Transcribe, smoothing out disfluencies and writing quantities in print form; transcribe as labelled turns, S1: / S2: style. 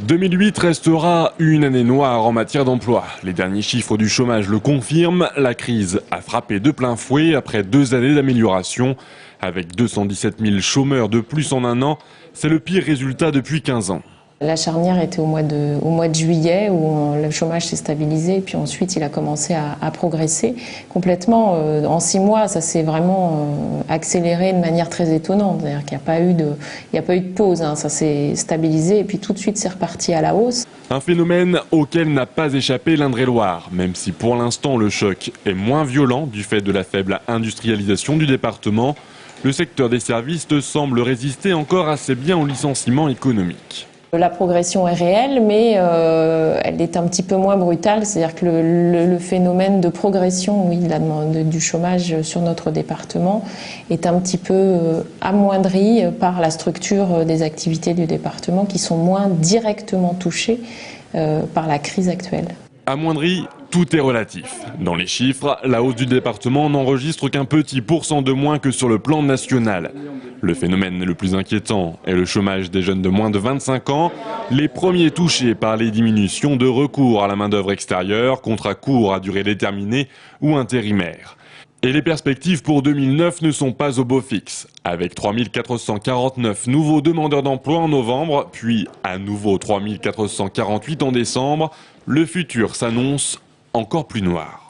S1: 2008 restera une année noire en matière d'emploi. Les derniers chiffres du chômage le confirment. La crise a frappé de plein fouet après 2 années d'amélioration. Avec 217 000 chômeurs de plus en un an, c'est le pire résultat depuis 15 ans.
S2: La charnière était au mois de juillet où le chômage s'est stabilisé, puis ensuite il a commencé à progresser complètement. En 6 mois, ça s'est vraiment accéléré de manière très étonnante. C'est-à-dire qu'il n'y a pas eu de pause, hein. Ça s'est stabilisé et puis tout de suite c'est reparti à la hausse.
S1: Un phénomène auquel n'a pas échappé l'Indre-et-Loire, même si pour l'instant le choc est moins violent du fait de la faible industrialisation du département. Le secteur des services semble résister encore assez bien au licenciement économique.
S2: La progression est réelle, mais elle est un petit peu moins brutale. C'est-à-dire que le phénomène de progression du chômage sur notre département est un petit peu amoindri par la structure des activités du département qui sont moins directement touchées par la crise actuelle.
S1: Amoindri, tout est relatif. Dans les chiffres, la hausse du département n'enregistre qu'un petit % de moins que sur le plan national. Le phénomène le plus inquiétant est le chômage des jeunes de moins de 25 ans, les premiers touchés par les diminutions de recours à la main-d'œuvre extérieure, contrats courts à durée déterminée ou intérimaires. Et les perspectives pour 2009 ne sont pas au beau fixe. Avec 3 449 nouveaux demandeurs d'emploi en novembre, puis à nouveau 3 448 en décembre, le futur s'annonce encore plus noir.